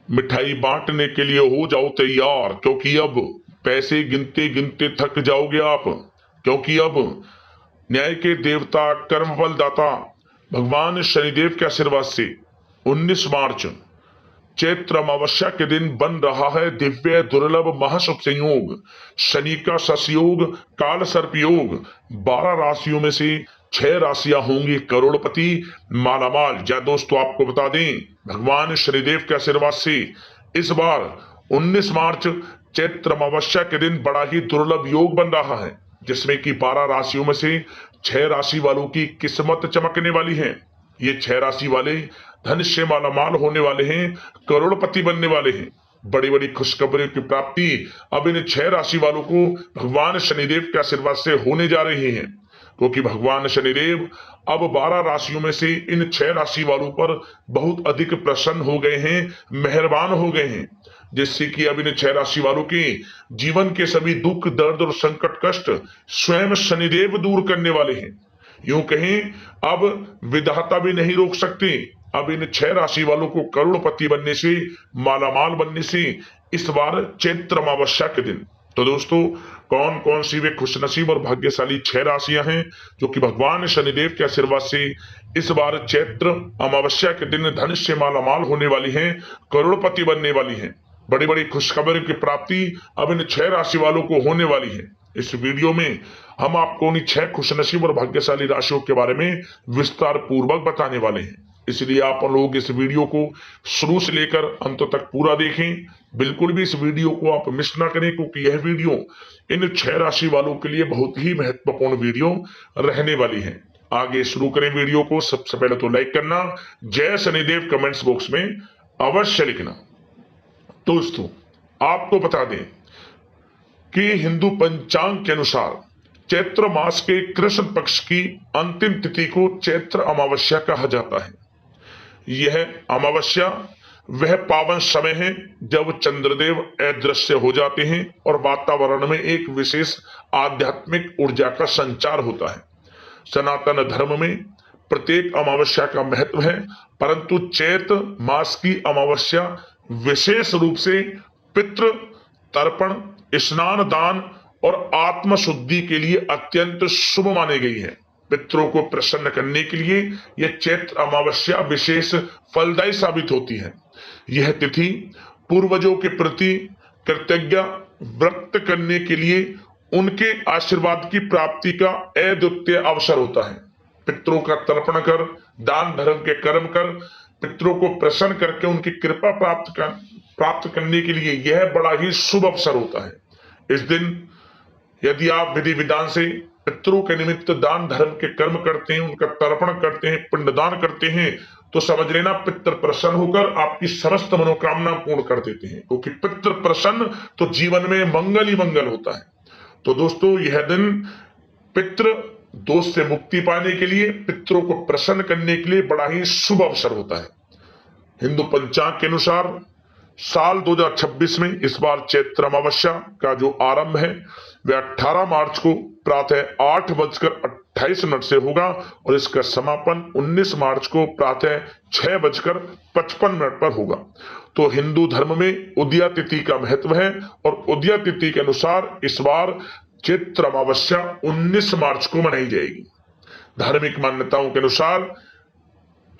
मिठाई बांटने के लिए हो जाओ तैयार, क्योंकि अब पैसे गिनते गिनते थक जाओगे आप। क्योंकि अब न्याय के देवता, कर्मफल दाता भगवान शनिदेव के आशीर्वाद से 19 मार्च चैत्र अमावस्या के दिन बन रहा है दिव्य दुर्लभ महाशुभ संयोग, शनि का ससयोग, काल सर्प योग। 12 राशियों में से 6 राशियां होंगी करोड़पति, मालामाल। या दोस्तों आपको बता दें, भगवान शनिदेव के आशीर्वाद से इस बार 19 मार्च चैत्र अमावस्या के दिन बड़ा ही दुर्लभ योग बन रहा है, जिसमें कि 12 राशियों में से 6 राशि वालों की किस्मत चमकने वाली है। ये 6 राशि वाले धन से मालामाल होने वाले हैं, करोड़पति बनने वाले हैं। बड़ी बड़ी खुशखबरी की प्राप्ति अब इन 6 राशि वालों को भगवान शनिदेव के आशीर्वाद से होने जा रही है, क्योंकि भगवान शनिदेव अब 12 राशियों में से इन 6 राशि वालों पर बहुत अधिक प्रसन्न हो गए हैं, मेहरबान हो गए हैं, जिससे कि अब इन 6 राशि वालों के जीवन के सभी दुख, दर्द और संकट कष्ट स्वयं शनिदेव दूर करने वाले हैं। यूं कहें, अब विधाता भी नहीं रोक सकते। अब इन 6 राशि वालों को करोड़पति बनने से, मालामाल बनने से इस बार चैत्र अमावस्या के दिन। तो दोस्तों, कौन कौन सी वे खुशनसीब और भाग्यशाली 6 राशियां हैं जो कि भगवान शनिदेव के आशीर्वाद से इस बार चैत्र अमावस्या के दिन धन से मालामाल होने वाली हैं, करोड़पति बनने वाली हैं। बड़ी बड़ी खुशखबरी की प्राप्ति अब इन 6 राशि वालों को होने वाली है। इस वीडियो में हम आपको उन्हीं 6 खुशनसीब और भाग्यशाली राशियों के बारे में विस्तार पूर्वक बताने वाले हैं, इसलिए आप लोग इस वीडियो को शुरू से लेकर अंत तक पूरा देखें। बिल्कुल भी इस वीडियो को आप मिस ना करें, क्योंकि यह वीडियो इन 6 राशि वालों के लिए बहुत ही महत्वपूर्ण वीडियो रहने वाली है। आगे शुरू करें वीडियो को। सबसे पहले तो लाइक करना, जय शनिदेव कमेंट्स बॉक्स में अवश्य लिखना। दोस्तों, आपको बता दें कि हिंदू पंचांग के अनुसार चैत्र मास के कृष्ण पक्ष की अंतिम तिथि को चैत्र अमावस्या कहा जाता है। यह अमावस्या वह पावन समय है जब चंद्रदेव अदृश्य हो जाते हैं और वातावरण में एक विशेष आध्यात्मिक ऊर्जा का संचार होता है। सनातन धर्म में प्रत्येक अमावस्या का महत्व है, परंतु चैत्र मास की अमावस्या विशेष रूप से पितृ तर्पण, स्नान, दान और आत्म शुद्धि के लिए अत्यंत शुभ मानी गई है। पितरों को प्रसन्न करने के लिए यह चैत्र अमावस्या विशेष फलदायी साबित होती है। यह तिथि पूर्वजों के प्रति कृतज्ञता व्यक्त करने के लिए उनके आशीर्वाद की प्राप्ति का अद्वितीय अवसर होता है। पितरों का तर्पण कर, दान धर्म के कर्म कर, पितरों को प्रसन्न करके उनकी कृपा प्राप्त करने के लिए यह बड़ा ही शुभ अवसर होता है। इस दिन यदि आप विधि विधान से पितरों के निमित्त दान धर्म के कर्म करते हैं, उनका तर्पण करते हैं, पिंडदान करते हैं, तो समझ लेना पितृ प्रसन्न होकर आपकी समस्त मनोकामना पूर्ण कर देते हैं, क्योंकि पितृ प्रसन्न तो जीवन में मंगल ही मंगल होता है। तो दोस्तों, यह दिन पितृ दोष से मुक्ति पाने के लिए, पितरों को प्रसन्न करने के लिए बड़ा ही शुभ अवसर होता है। हिंदू पंचांग के अनुसार साल 2026 में इस बार चैत्र अमावस्या का जो आरंभ है वह 18 मार्च को प्रातः 8:28 से होगा और इसका समापन 19 मार्च को प्रातः 6:55 पर होगा। तो हिंदू धर्म में उदया तिथि का महत्व है और उदया तिथि के अनुसार इस बार चैत्र अमावस्या 19 मार्च को मनाई जाएगी। धार्मिक मान्यताओं के अनुसार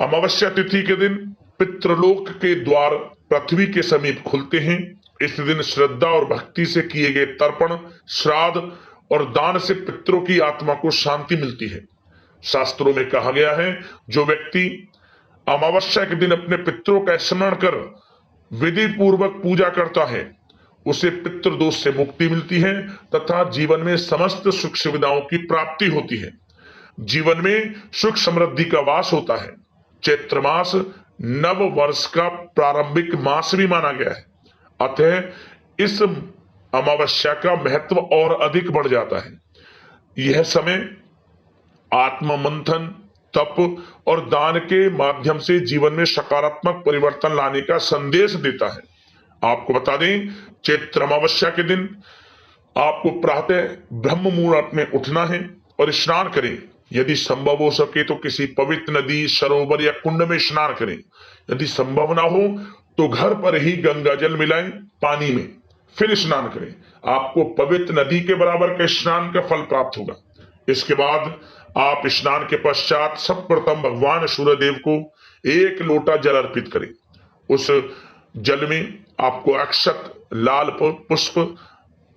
अमावस्या तिथि के दिन पितृलोक के द्वार पृथ्वी के समीप खुलते हैं। इस दिन श्रद्धा और भक्ति से किए गए तर्पण, श्राद्ध और दान से पितरों की आत्मा को शांति मिलती है। शास्त्रों में कहा गया है, जो व्यक्ति अमावस्या के दिन अपने पितरों का स्मरण कर विधि पूर्वक पूजा करता है, उसे पितृदोष से मुक्ति मिलती है तथा जीवन में समस्त सुख सुविधाओं की प्राप्ति होती है। जीवन में सुख समृद्धि का वास होता है। चैत्र मास नव वर्ष का प्रारंभिक मास भी माना गया है, अतः इस अमावस्या का महत्व और अधिक बढ़ जाता है। यह समय आत्म मंथन, तप और दान के माध्यम से जीवन में सकारात्मक परिवर्तन लाने का संदेश देता है। आपको बता दें, चैत्र अमावस्या के दिन आपको प्रातः ब्रह्म मुहूर्त में उठना है और स्नान करें। यदि संभव हो सके तो किसी पवित्र नदी, सरोवर या कुंड में स्नान करें। यदि संभव ना हो तो घर पर ही गंगा जल मिलाएं पानी में, फिर स्नान करें। आपको पवित्र नदी के बराबर के स्नान का फल प्राप्त होगा। इसके बाद आप स्नान के पश्चात सर्वप्रथम भगवान सूर्यदेव को 1 लोटा जल अर्पित करें। उस जल में आपको अक्षत, लाल पुष्प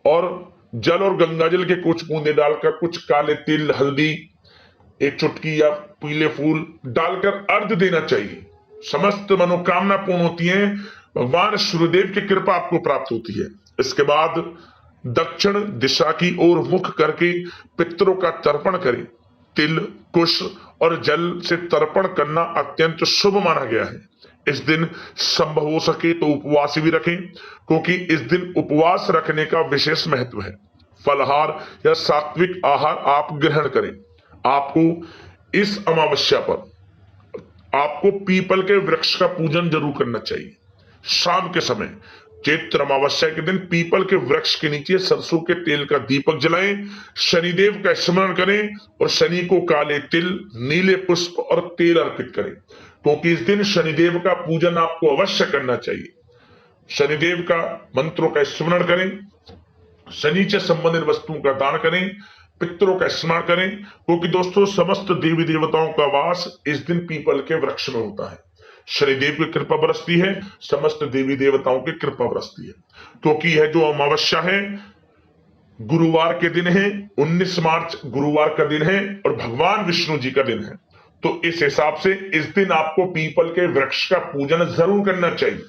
और जल और गंगाजल के कुछ बूंदे डालकर कुछ काले तिल, हल्दी, 1 चुटकी या पीले फूल डालकर अर्घ देना चाहिए। समस्त मनोकामना पूर्ण होती है, भगवान सूर्यदेव की कृपा आपको प्राप्त होती है। इसके बाद दक्षिण दिशा की ओर मुख करके पितरों का तर्पण करें। तिल, कुश और जल से तर्पण करना अत्यंत शुभ माना गया है। इस दिन संभव हो सके तो उपवास भी रखें, क्योंकि इस दिन उपवास रखने का विशेष महत्व है। फलाहार या सात्विक आहार आप ग्रहण करें। आपको इस अमावस्या पर आपको पीपल के वृक्ष का पूजन जरूर करना चाहिए। शाम के समय चैत्र अमावस्या के दिन पीपल के वृक्ष के नीचे सरसों के तेल का दीपक जलाएं, शनिदेव का स्मरण करें और शनि को काले तिल, नीले पुष्प और तेल अर्पित करें, क्योंकि इस दिन शनिदेव का पूजन आपको अवश्य करना चाहिए। शनिदेव का मंत्रों का स्मरण करें, शनि से संबंधित वस्तुओं का दान करें, पितरों का स्मरण करें, क्योंकि दोस्तों समस्त देवी देवताओं का वास इस दिन पीपल के वृक्ष में होता है। शनिदेव की कृपा बरसती है, समस्त देवी देवताओं की कृपा बरसती है, क्योंकि यह जो अमावस्या है गुरुवार के दिन है, 19 मार्च गुरुवार का दिन है और भगवान विष्णु जी का दिन है। तो इस हिसाब से इस दिन आपको पीपल के वृक्ष का पूजन जरूर करना चाहिए।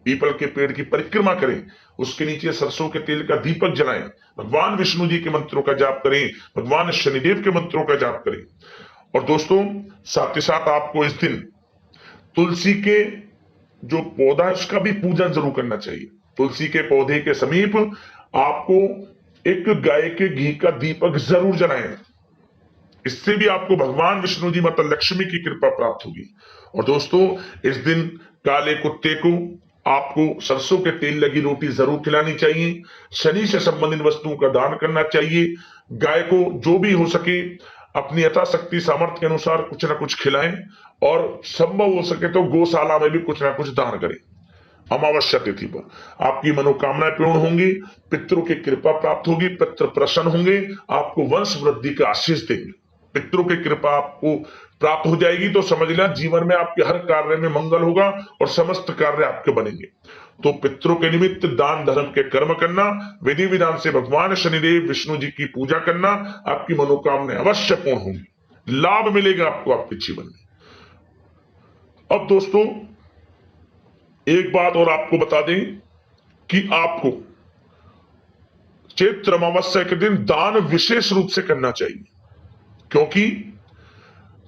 पीपल के पेड़ की परिक्रमा करें, उसके नीचे सरसों के तेल का दीपक जलाएं, भगवान विष्णु जी के मंत्रों का जाप करें, भगवान शनिदेव के मंत्रों का जाप करें। और दोस्तों साथ ही साथ आपको इस दिन तुलसी के जो पौधा है उसका भी पूजन जरूर करना चाहिए। तुलसी के पौधे के समीप आपको एक गाय के घी का दीपक जरूर जलाएं। इससे भी आपको भगवान विष्णु जी, माता लक्ष्मी की कृपा प्राप्त होगी। और दोस्तों इस दिन काले कुत्ते को आपको सरसों के तेल लगी रोटी जरूर खिलानी चाहिए। शनि से संबंधित वस्तुओं का दान करना चाहिए। गाय को जो भी हो सके अपनी यथाशक्ति सामर्थ्य के अनुसार कुछ ना कुछ खिलाएं और संभव हो सके तो गौशाला में भी कुछ ना कुछ दान करें। अमावस्या तिथि पर आपकी मनोकामनाएं पूर्ण होंगी, पितरों की कृपा प्राप्त होगी, पितृ प्रसन्न होंगे, आपको वंश वृद्धि का आशीष देंगे। पितरों की कृपा आपको प्राप्त हो जाएगी तो समझ लें जीवन में आपके हर कार्य में मंगल होगा और समस्त कार्य आपके बनेंगे। तो पितरों के निमित्त दान धर्म के कर्म करना, विधि विधान से भगवान शनिदेव विष्णु जी की पूजा करना, आपकी मनोकामनाएं अवश्य पूर्ण होंगी, लाभ मिलेगा आपको आपके जीवन में। अब दोस्तों एक बात और आपको बता दें कि आपको चैत्र अमावस्या के दिन दान विशेष रूप से करना चाहिए, क्योंकि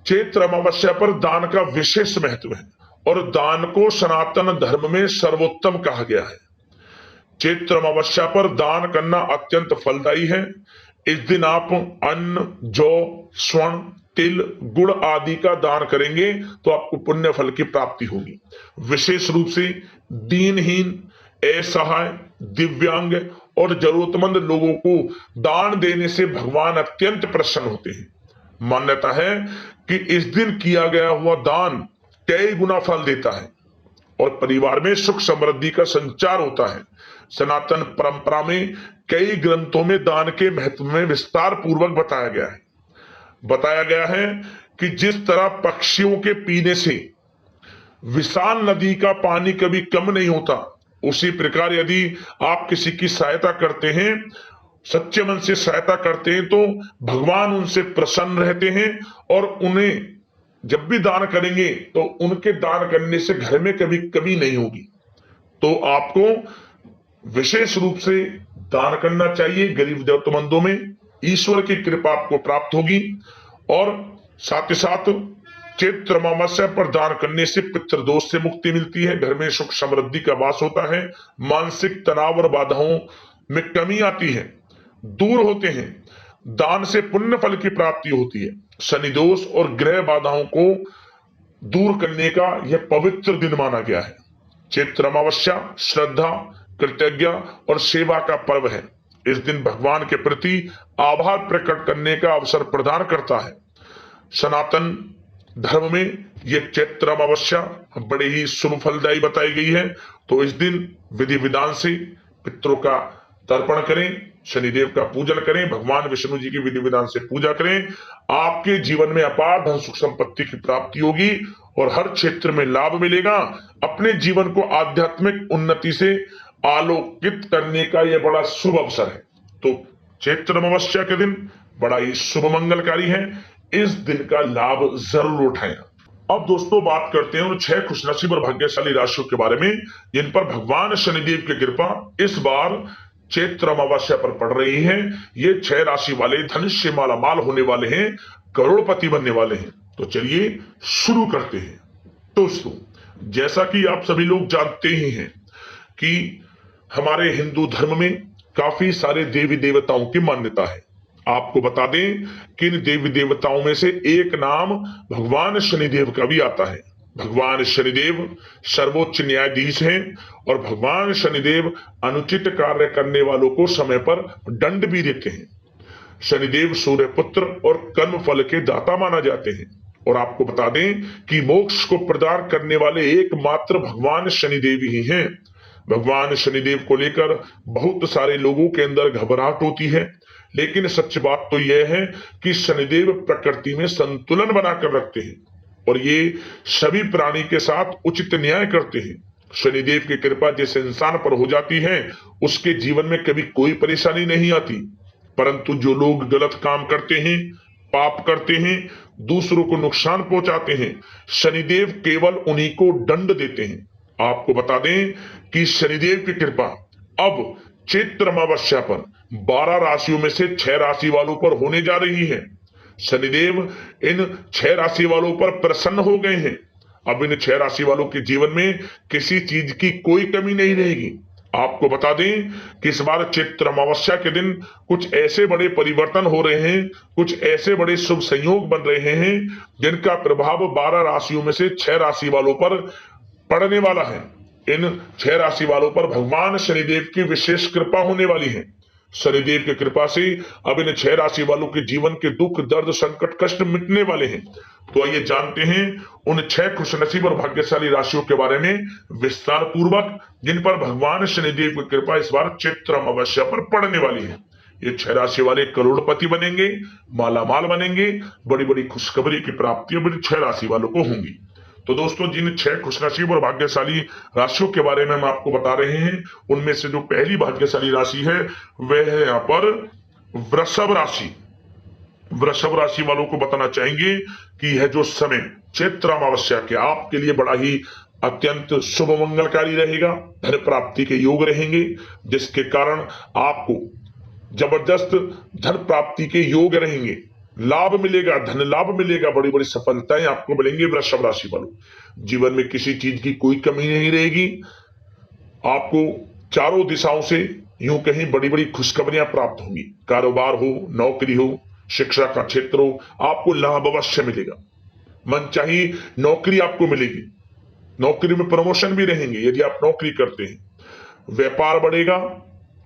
चैत्र अमावस्या पर दान का विशेष महत्व है और दान को सनातन धर्म में सर्वोत्तम कहा गया है। चैत्र अमावस्या पर दान करना अत्यंत फलदायी है। इस दिन आप अन्न, जौ, स्वर्ण, तिल, गुड़ आदि का दान करेंगे तो आपको पुण्य फल की प्राप्ति होगी। विशेष रूप से दीनहीन, असहाय, दिव्यांग और जरूरतमंद लोगों को दान देने से भगवान अत्यंत प्रसन्न होते हैं। मान्यता है कि इस दिन किया गया हुआ दान कई गुना फल देता है और परिवार में सुख समृद्धि का संचार होता है। सनातन परंपरा में कई ग्रंथों में दान के महत्व में विस्तार पूर्वक बताया गया है कि जिस तरह पक्षियों के पीने से विशाल नदी का पानी कभी कम नहीं होता, उसी प्रकार यदि आप किसी की सहायता करते हैं, सच्चे मन से सहायता करते हैं तो भगवान उनसे प्रसन्न रहते हैं और उन्हें जब भी दान करेंगे तो उनके दान करने से घर में कभी कमी नहीं होगी। तो आपको विशेष रूप से दान करना चाहिए गरीब जरूरतमंदों में, ईश्वर की कृपा आपको प्राप्त होगी। और साथ ही साथ चैत्र अमावस्या पर दान करने से पितृदोष से मुक्ति मिलती है, घर में सुख समृद्धि का वास होता है, मानसिक तनाव और बाधाओं में कमी आती है, दूर होते हैं, दान से पुण्य फल की प्राप्ति होती है। शनि दोष और ग्रह बाधाओं को दूर करने का यह पवित्र दिन माना गया है। चैत्र अमावस्या श्रद्धा, कृतज्ञता और सेवा का पर्व है। इस दिन भगवान के प्रति आभार प्रकट करने का अवसर प्रदान करता है। सनातन धर्म में ये चैत्र अमावस्या बड़े ही शुभ फलदायी बताई गई है। तो इस दिन विधि विधान से पितरों का तर्पण करें, शनिदेव का पूजन करें, भगवान विष्णु जी की विधि विधान से पूजा करें। आपके जीवन में अपार धन सुख संपत्ति की प्राप्ति होगी और हर क्षेत्र में लाभ मिलेगा। अपने जीवन को आध्यात्मिक उन्नति से आलोकित करने का यह बड़ा शुभ अवसर है। तो चैत्र अमावस्या के दिन बड़ा ही शुभ मंगलकारी है। इस दिन का लाभ जरूर उठाएं। अब दोस्तों बात करते हैं उन 6 खुशनसीब और भाग्यशाली राशियों के बारे में जिन पर भगवान शनिदेव की कृपा इस बार चैत्र अमावस्या पर पड़ रही है। ये 6 राशि वाले धन से मालामाल होने वाले हैं, करोड़पति बनने वाले हैं। तो चलिए शुरू करते हैं। दोस्तों जैसा कि आप सभी लोग जानते ही हैं कि हमारे हिंदू धर्म में काफी सारे देवी देवताओं की मान्यता है। आपको बता दें कि इन देवी देवताओं में से एक नाम भगवान शनिदेव का भी आता है। भगवान शनिदेव सर्वोच्च न्यायाधीश हैं और भगवान शनिदेव अनुचित कार्य करने वालों को समय पर दंड भी देते हैं। शनिदेव सूर्य पुत्र और कर्म फल के दाता माना जाते हैं। और आपको बता दें कि मोक्ष को प्रदान करने वाले एकमात्र भगवान शनिदेव ही हैं। भगवान शनिदेव को लेकर बहुत सारे लोगों के अंदर घबराहट होती है, लेकिन सच बात तो यह है कि शनिदेव प्रकृति में संतुलन बनाकर रखते हैं और ये सभी प्राणी के साथ उचित न्याय करते हैं। शनिदेव की कृपा जिस इंसान पर हो जाती है उसके जीवन में कभी कोई परेशानी नहीं आती, परंतु जो लोग गलत काम करते हैं, पाप करते हैं, दूसरों को नुकसान पहुंचाते हैं, शनिदेव केवल उन्हीं को दंड देते हैं। आपको बता दें कि शनिदेव की कृपा अब चैत्र अमावस्या पर 12 राशियों में से 6 राशि वालों पर होने जा रही है। शनिदेव इन 6 राशि वालों पर प्रसन्न हो गए हैं। अब इन 6 राशि वालों के जीवन में किसी चीज की कोई कमी नहीं रहेगी। आपको बता दें कि इस बार चैत्र अमावस्या के दिन कुछ ऐसे बड़े परिवर्तन हो रहे हैं, कुछ ऐसे बड़े शुभ संयोग बन रहे हैं जिनका प्रभाव 12 राशियों में से 6 राशि वालों पर पड़ने वाला है। इन 6 राशि वालों पर भगवान शनिदेव की विशेष कृपा होने वाली है। शनिदेव की कृपा से अब इन 6 राशि वालों के जीवन के दुख, दर्द, संकट, कष्ट मिटने वाले हैं। तो आइए जानते हैं उन 6 खुशनसीब और भाग्यशाली राशियों के बारे में विस्तार पूर्वक जिन पर भगवान शनिदेव की कृपा इस बार चैत्र अमावस्या पर पड़ने वाली है। ये 6 राशि वाले करोड़पति बनेंगे, मालामाल बनेंगे, बड़ी बड़ी खुशखबरी की प्राप्ति अब इन 6 राशि वालों को होंगी। तो दोस्तों जिन 6 खुशनसीब और भाग्यशाली राशियों के बारे में हम आपको बता रहे हैं उनमें से जो पहली भाग्यशाली राशि है वह है यहाँ पर वृषभ राशि। वृषभ राशि वालों को बताना चाहेंगे कि यह जो समय चैत्र अमावस्या के आपके लिए बड़ा ही अत्यंत शुभ मंगलकारी रहेगा। धन प्राप्ति के योग रहेंगे जिसके कारण आपको जबरदस्त धन प्राप्ति के योग रहेंगे, लाभ मिलेगा, धन लाभ मिलेगा, बड़ी बड़ी सफलताएं आपको मिलेंगी। वृषभ राशि वालों जीवन में किसी चीज की कोई कमी नहीं रहेगी। आपको चारों दिशाओं से यूं कहीं बड़ी बड़ी खुशखबरियां प्राप्त होंगी। कारोबार हो, नौकरी हो, शिक्षा का क्षेत्र हो, आपको लाभ अवश्य मिलेगा। मनचाही नौकरी आपको मिलेगी, नौकरी में प्रमोशन भी रहेंगे यदि आप नौकरी करते हैं। व्यापार बढ़ेगा,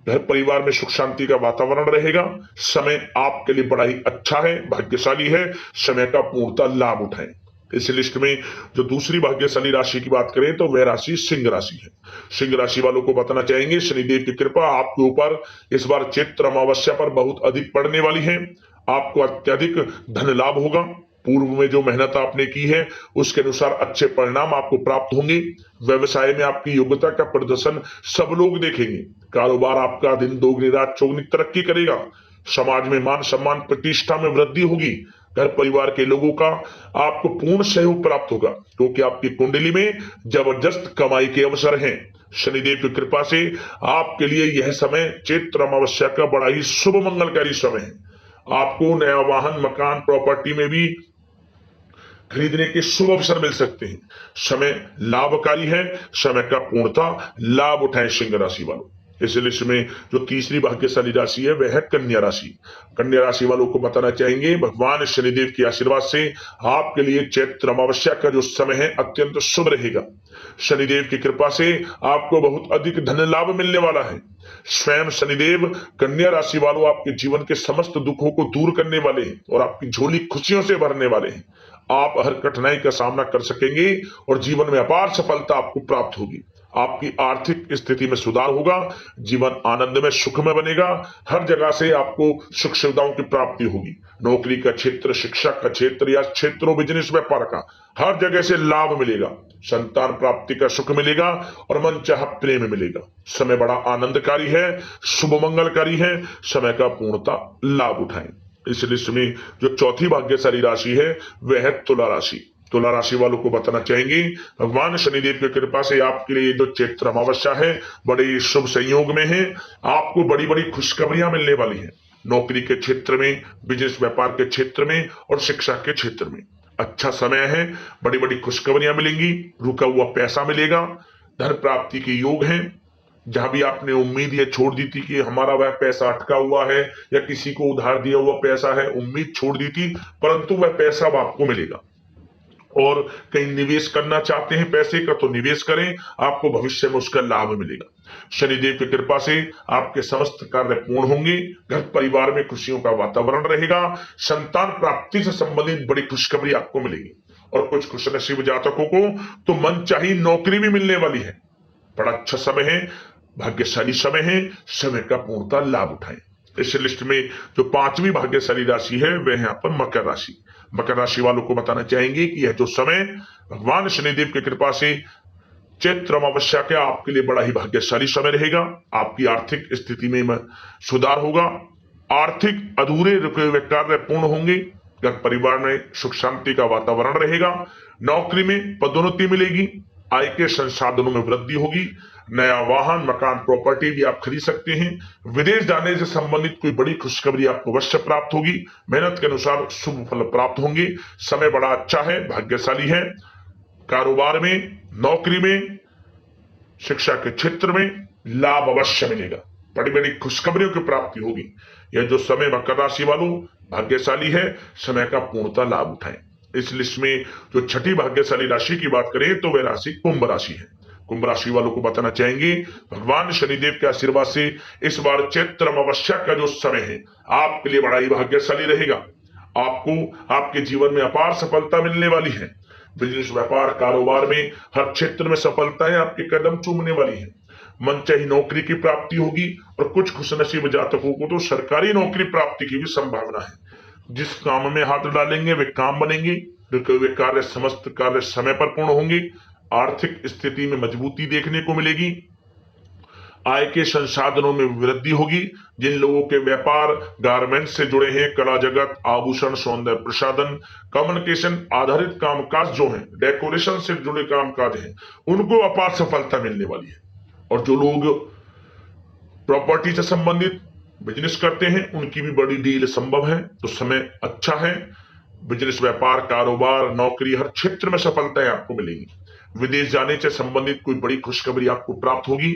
घर परिवार में सुख शांति का वातावरण रहेगा। समय आपके लिए बड़ा ही अच्छा है, भाग्यशाली है। समय का पूर्णतः लाभ उठाएं। इस लिस्ट में जो दूसरी भाग्यशाली राशि की बात करें तो वह राशि सिंह राशि है। सिंह राशि वालों को बताना चाहेंगे शनिदेव की कृपा आपके ऊपर इस बार चैत्र अमावस्या पर बहुत अधिक पड़ने वाली है। आपको अत्यधिक धन लाभ होगा। पूर्व में जो मेहनत आपने की है उसके अनुसार अच्छे परिणाम आपको प्राप्त होंगे। व्यवसाय में आपकी योग्यता का प्रदर्शन सब लोग देखेंगे। कारोबार आपका दिन दोगुनी रात चौगुनी तरक्की करेगा। समाज में मान सम्मान प्रतिष्ठा में वृद्धि होगी। घर परिवार के लोगों का आपको पूर्ण सहयोग प्राप्त होगा क्योंकि आपकी कुंडली में जबरदस्त कमाई के अवसर हैं। शनिदेव की कृपा से आपके लिए यह समय चैत्र अमावस्या का बड़ा ही शुभ मंगलकारी समय है। आपको नया वाहन, मकान, प्रॉपर्टी में भी खरीदने के शुभ अवसर मिल सकते हैं। समय लाभकारी है, समय का पूर्णतः लाभ उठाएं सिंह राशि वालों। इस लिस्ट में जो तीसरी भाग्यशाली राशि है वह है कन्या राशि। कन्या राशि वालों को बताना चाहेंगे भगवान शनिदेव के आशीर्वाद से आपके लिए चैत्र अमावस्या का जो समय है अत्यंत शुभ रहेगा। शनिदेव की कृपा से आपको बहुत अधिक धन लाभ मिलने वाला है। स्वयं शनिदेव कन्या राशि वालों आपके जीवन के समस्त दुखों को दूर करने वाले हैं और आपकी झोली खुशियों से भरने वाले हैं। आप हर कठिनाई का सामना कर सकेंगे और जीवन में अपार सफलता आपको प्राप्त होगी। आपकी आर्थिक स्थिति में सुधार होगा, जीवन आनंद में सुख में बनेगा, हर जगह से आपको सुख सुविधाओं की प्राप्ति होगी। नौकरी का क्षेत्र, शिक्षा का क्षेत्र या क्षेत्रों बिजनेस व्यापार का हर जगह से लाभ मिलेगा। संतान प्राप्ति का सुख मिलेगा और मनचाहा प्रेम मिलेगा। समय बड़ा आनंदकारी है, शुभ मंगलकारी है। समय का पूर्णता लाभ उठाएं। इस लिस्ट में जो चौथी भाग्यशाली राशि है वह है तुला राशि। तुला राशि वालों को बताना चाहेंगे भगवान शनिदेव की कृपा से आपके लिए जो चैत्र अमावस्या है बड़े शुभ संयोग में है। आपको बड़ी बड़ी खुशखबरियां मिलने वाली हैं। नौकरी के क्षेत्र में, बिजनेस व्यापार के क्षेत्र में और शिक्षा के क्षेत्र में अच्छा समय है। बड़ी बड़ी खुशखबरियां मिलेंगी, रुका हुआ पैसा मिलेगा, धन प्राप्ति के योग हैं। जहां भी आपने उम्मीद ये छोड़ दी थी कि हमारा वह पैसा अटका हुआ है या किसी को उधार दिया हुआ पैसा है, उम्मीद छोड़ दी थी, परंतु वह पैसा अब आपको मिलेगा। और कहीं निवेश करना चाहते हैं पैसे का तो निवेश करें, आपको भविष्य में उसका लाभ मिलेगा। शनिदेव की कृपा से आपके समस्त कार्य पूर्ण होंगे। घर परिवार में खुशियों का वातावरण रहेगा। संतान प्राप्ति से संबंधित बड़ी खुशखबरी आपको मिलेगी। और कुछ खुशनसीब जातकों को तो मनचाही नौकरी भी मिलने वाली है। बड़ा अच्छा समय है, भाग्यशाली समय है। समय का पूर्णता लाभ उठाएं। इस लिस्ट में जो पांचवी भाग्यशाली राशि है वह यहाँ पर मकर राशि। मकर राशि वालों को बताना चाहेंगे कि यह जो समय भगवान शनिदेव की कृपा से चैत्र अमावस्या के आपके लिए बड़ा ही भाग्यशाली समय रहेगा। आपकी आर्थिक स्थिति में सुधार होगा। आर्थिक अधूरे रुके हुए कार्य पूर्ण होंगे। घर परिवार में सुख शांति का वातावरण रहेगा। नौकरी में पदोन्नति मिलेगी। आय के संसाधनों में वृद्धि होगी। नया वाहन, मकान, प्रॉपर्टी भी आप खरीद सकते हैं। विदेश जाने से संबंधित कोई बड़ी खुशखबरी आपको अवश्य प्राप्त होगी। मेहनत के अनुसार शुभ फल प्राप्त होंगे। समय बड़ा अच्छा है, भाग्यशाली है। कारोबार में, नौकरी में, शिक्षा के क्षेत्र में लाभ अवश्य मिलेगा। बड़ी बड़ी खुशखबरियों की प्राप्ति होगी। यह जो समय मकर राशि वालों भाग्यशाली है। समय का पूर्णता लाभ उठाएं। इस लिस्ट में जो छठी भाग्यशाली राशि की बात करें तो वह राशि कुंभ राशि है। कुंभ राशि वालों को बताना चाहेंगे भगवान शनिदेव के आशीर्वाद से इस बार चैत्र अमावस्या का जो समय है आपके लिए बड़ा ही भाग्यशाली रहेगा। आपको आपके जीवन में अपार सफलता मिलने वाली है। बिजनेस, व्यापार, कारोबार में हर क्षेत्र में सफलताएं आपके कदम चूमने वाली है। मनचाही नौकरी की प्राप्ति होगी और कुछ खुशनसीब जातकों को तो सरकारी नौकरी प्राप्ति की भी संभावना है। जिस काम में हाथ डालेंगे वे काम बनेंगे। रुके हुए कार्य, समस्त कार्य समय पर पूर्ण होंगे। आर्थिक स्थिति में मजबूती देखने को मिलेगी। आय के संसाधनों में वृद्धि होगी। जिन लोगों के व्यापार गारमेंट से जुड़े हैं, कला जगत, आभूषण, सौंदर्य प्रसाधन, कम्युनिकेशन आधारित कामकाज जो हैं, डेकोरेशन से जुड़े कामकाज हैं, उनको अपार सफलता मिलने वाली है। और जो लोग प्रॉपर्टी से संबंधित बिजनेस करते हैं उनकी भी बड़ी डील संभव है। तो समय अच्छा है। बिजनेस, व्यापार, कारोबार, नौकरी हर क्षेत्र में सफलताएं आपको मिलेंगी। विदेश जाने से संबंधित कोई बड़ी खुशखबरी आपको प्राप्त होगी।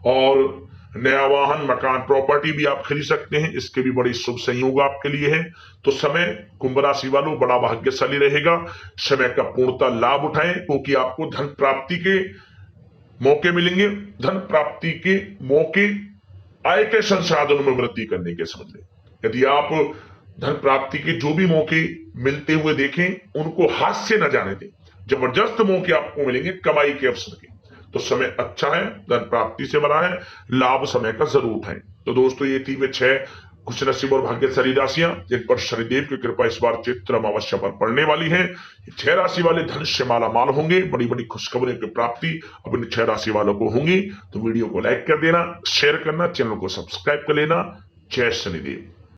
और नया वाहन, मकान, प्रॉपर्टी भी आप खरीद सकते हैं। इसके भी बड़ी शुभ संयोग आपके लिए है। तो समय कुंभ राशि वालों बड़ा भाग्यशाली रहेगा। समय का पूर्णता लाभ उठाएं क्योंकि आपको धन प्राप्ति के मौके मिलेंगे। धन प्राप्ति के मौके आय के संसाधनों में वृद्धि करने के समझ लें। यदि आप धन प्राप्ति के जो भी मौके मिलते हुए देखें उनको हाथ से न जाने दें। जबरदस्त मौके आपको मिलेंगे कमाई के अवसर के। तो समय अच्छा है, धन प्राप्ति से भरा है। लाभ समय का जरूर उठाएं। तो दोस्तों ये थी वे 6 खुशनसीब और भाग्यशाली राशियां जिन पर शनिदेव की कृपा इस बार चैत्र अमावस्या पर पड़ने वाली है। 6 राशि वाले धन से माला माल होंगे। बड़ी बड़ी खुशखबरों की प्राप्ति अब इन 6 राशि वालों को होंगी। तो वीडियो को लाइक कर देना, शेयर करना, चैनल को सब्सक्राइब कर लेना। जय शनिदेव।